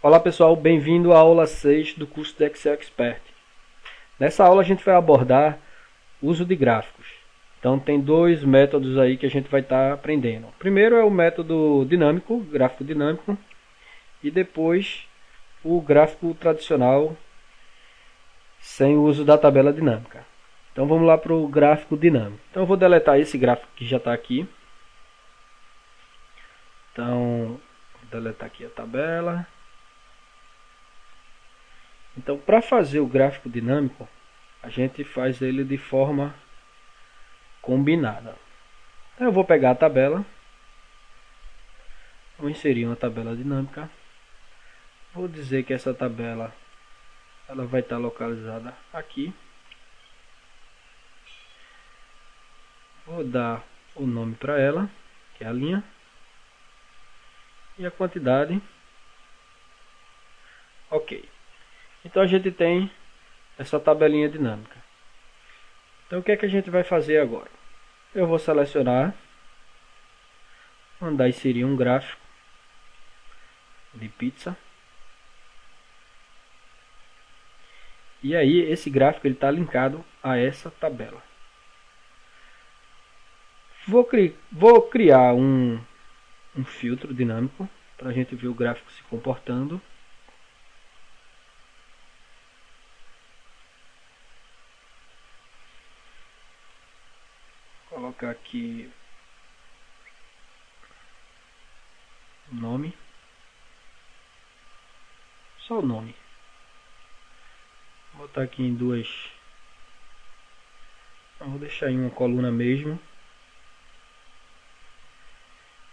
Olá pessoal, bem-vindo à aula 6 do curso de Excel Expert. Nessa aula a gente vai abordar uso de gráficos. Então tem dois métodos aí que a gente vai estar aprendendo. O primeiro é o método dinâmico, gráfico dinâmico, e depois o gráfico tradicional sem o uso da tabela dinâmica. Então vamos lá para o gráfico dinâmico. Então eu vou deletar esse gráfico que já está aqui. Então vou deletar aqui a tabela. Então, para fazer o gráfico dinâmico, a gente faz ele de forma combinada. Então, eu vou pegar a tabela, vou inserir uma tabela dinâmica. Vou dizer que essa tabela ela vai estar localizada aqui. Vou dar o nome para ela, que é a linha, e a quantidade. Ok. Então a gente tem essa tabelinha dinâmica. Então o que é que a gente vai fazer agora? Eu vou selecionar, mandar inserir um gráfico de pizza. E aí esse gráfico está linkado a essa tabela. Vou criar um filtro dinâmico para a gente ver o gráfico se comportando. Colocar aqui o nome, só o nome. Vou botar aqui em duas, vou deixar em uma coluna mesmo.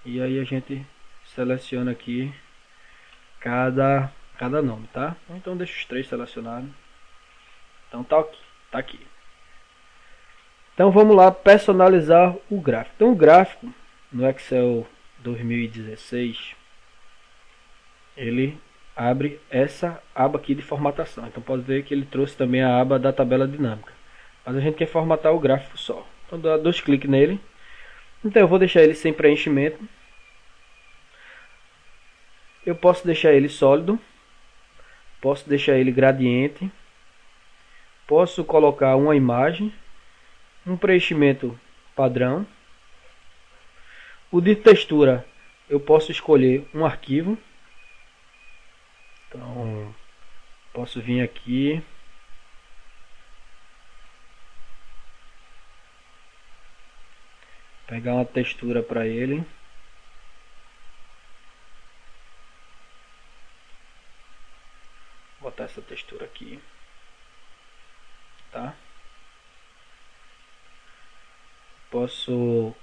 E aí a gente seleciona aqui cada nome, tá? Então deixa os três selecionados. Então tá aqui. Então vamos lá personalizar o gráfico. Então o gráfico no Excel 2016 ele abre essa aba aqui de formatação. Então pode ver que ele trouxe também a aba da tabela dinâmica. Mas a gente quer formatar o gráfico só. Então dá dois cliques nele. Então eu vou deixar ele sem preenchimento. Eu posso deixar ele sólido. Posso deixar ele gradiente. Posso colocar uma imagem. Um preenchimento padrão. O de textura eu posso escolher um arquivo. Então posso vir aqui, pegar uma textura para ele, botar essa textura aqui, tá? Posso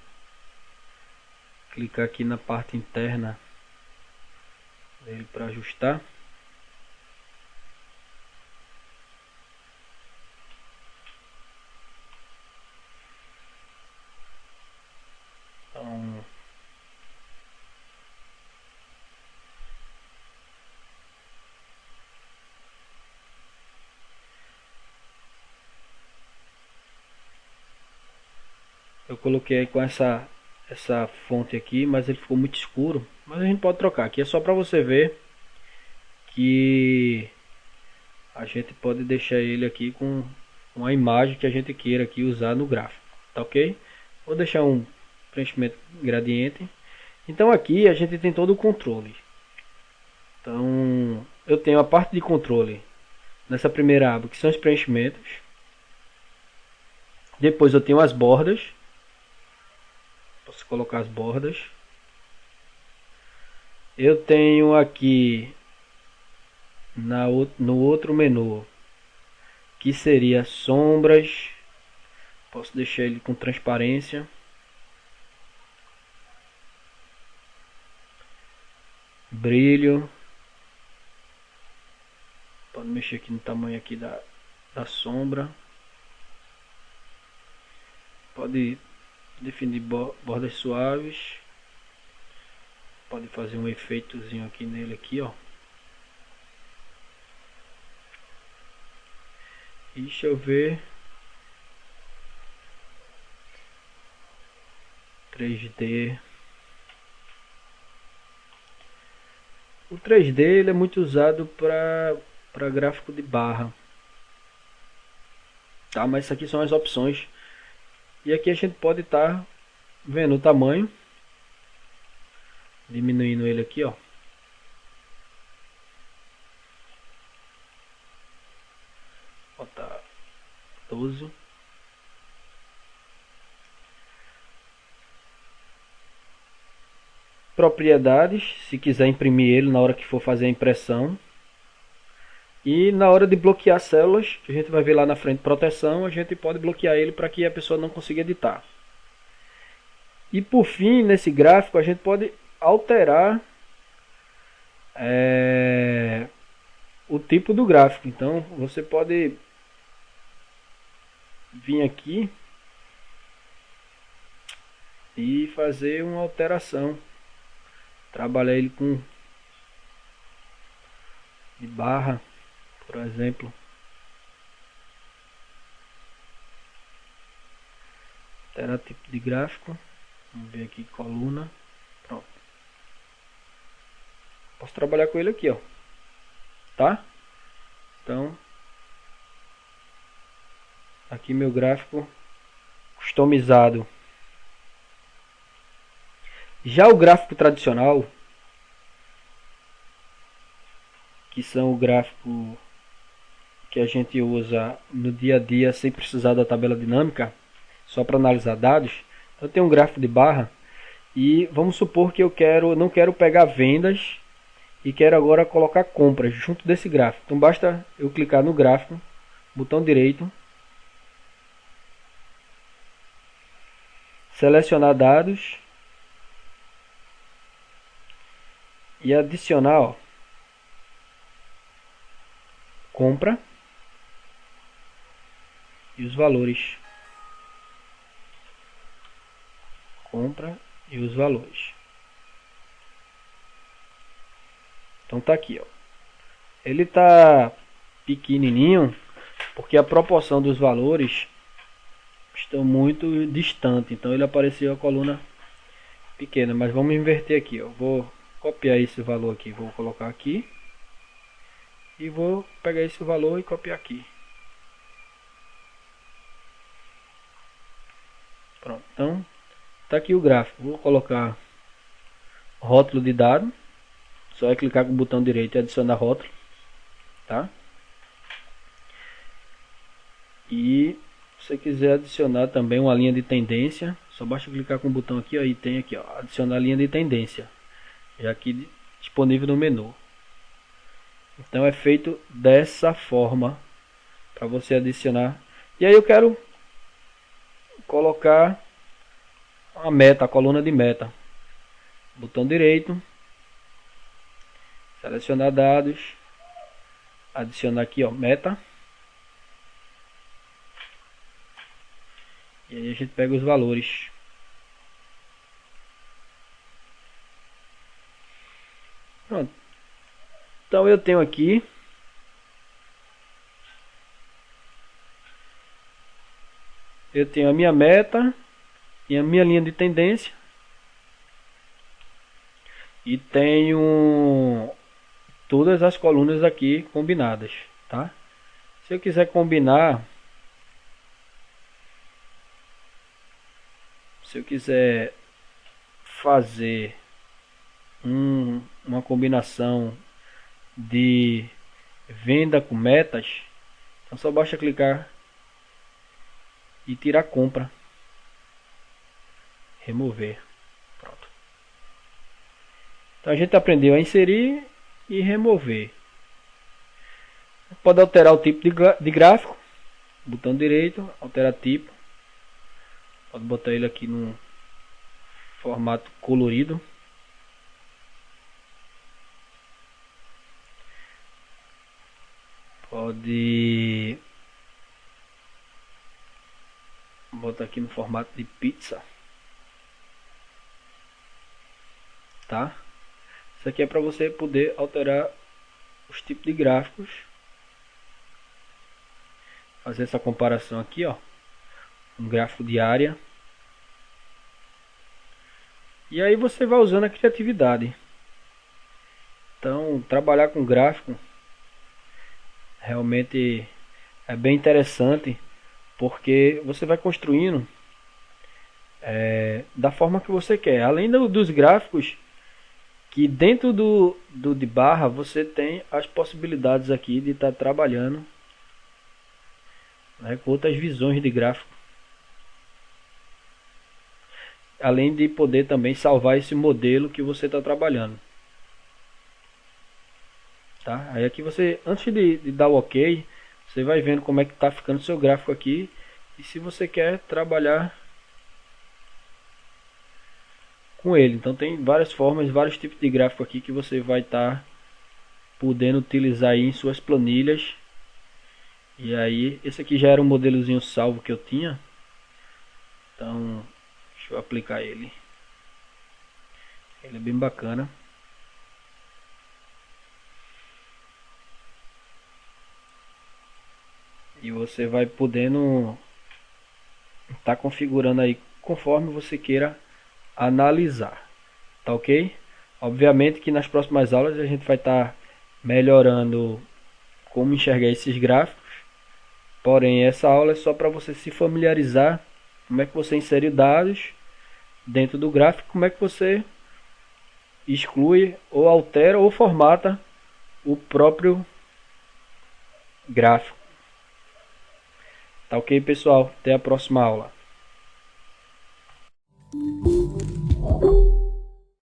clicar aqui na parte interna dele para ajustar. Então, eu coloquei com essa fonte aqui, mas ele ficou muito escuro. Mas a gente pode trocar. Aqui é só para você ver que a gente pode deixar ele aqui com uma imagem que a gente queira aqui usar no gráfico, tá ok? Vou deixar um preenchimento gradiente. Então aqui a gente tem todo o controle. Então eu tenho a parte de controle nessa primeira aba, que são os preenchimentos. Depois eu tenho as bordas. Posso colocar as bordas. Eu tenho aqui no outro menu, que seria sombras. Posso deixar ele com transparência. Brilho. Pode mexer aqui no tamanho aqui da sombra. Pode definir bordas suaves. Pode fazer um efeitozinho aqui nele aqui, ó. E deixa eu ver. 3D. O 3D ele é muito usado para gráfico de barra, tá? Mas isso aqui são as opções. E aqui a gente pode estar vendo o tamanho, diminuindo ele aqui, ó. Botar 12. Propriedades, se quiser imprimir ele na hora que for fazer a impressão. E na hora de bloquear células, que a gente vai ver lá na frente, proteção, a gente pode bloquear ele para que a pessoa não consiga editar. E por fim, nesse gráfico, a gente pode alterar o tipo do gráfico. Então você pode vir aqui e fazer uma alteração. Trabalhar ele com de barra, por exemplo. Alterar tipo de gráfico. Vamos ver aqui, coluna. Pronto. Posso trabalhar com ele aqui, ó. Tá? Então, aqui meu gráfico customizado. Já o gráfico tradicional, que são o gráfico que a gente usa no dia a dia sem precisar da tabela dinâmica, só para analisar dados. Então eu tenho um gráfico de barra e vamos supor que eu não quero pegar vendas e quero agora colocar compras junto desse gráfico. Então basta eu clicar no gráfico, botão direito, selecionar dados e adicionar, ó, compra e os valores. Compra e os valores. Então tá aqui, ó. Ele tá pequenininho porque a proporção dos valores estão muito distante. Então ele apareceu a coluna pequena, mas vamos inverter aqui, ó. Vou copiar esse valor aqui, vou colocar aqui e vou pegar esse valor e copiar aqui. Pronto, então tá aqui o gráfico. Vou colocar rótulo de dado, só é clicar com o botão direito e adicionar rótulo, tá? E se você quiser adicionar também uma linha de tendência, só basta clicar com o botão aqui, ó, e tem aqui, ó, adicionar linha de tendência, já aqui disponível no menu. Então é feito dessa forma para você adicionar. E aí eu quero colocar a meta, a coluna de meta. Botão direito, selecionar dados, adicionar aqui, ó, meta. E aí a gente pega os valores. Pronto. Então eu tenho aqui a minha meta e a minha linha de tendência. E tenho todas as colunas aqui combinadas, tá? Se eu quiser combinar, se eu quiser fazer uma combinação de venda com metas, então só basta clicar e tirar compra, remover. Pronto. Então a gente aprendeu a inserir e remover. Pode alterar o tipo de gráfico, botão direito, alterar tipo. Pode botar ele aqui no formato colorido. Pode botar aqui no formato de pizza, tá? Isso aqui é para você poder alterar os tipos de gráficos, fazer essa comparação aqui, ó, um gráfico de área, E aí você vai usando a criatividade. Então, trabalhar com gráfico realmente é bem interessante, porque você vai construindo da forma que você quer. Além dos gráficos, que dentro do de barra você tem as possibilidades aqui de estar trabalhando, né, com outras visões de gráfico. Além de poder também salvar esse modelo que você está trabalhando. Tá? Aí aqui você, antes de dar o OK, você vai vendo como é que está ficando o seu gráfico aqui. E se você quer trabalhar com ele. Então tem várias formas, vários tipos de gráfico aqui que você vai estar podendo utilizar aí em suas planilhas. E aí, esse aqui já era um modelozinho salvo que eu tinha. Então, deixa eu aplicar ele. Ele é bem bacana. E você vai podendo estar configurando aí conforme você queira analisar. Tá ok? Obviamente que nas próximas aulas a gente vai estar melhorando como enxergar esses gráficos. Porém, essa aula é só para você se familiarizar como é que você insere dados dentro do gráfico, como é que você exclui ou altera ou formata o próprio gráfico. Tá ok, pessoal? Até a próxima aula.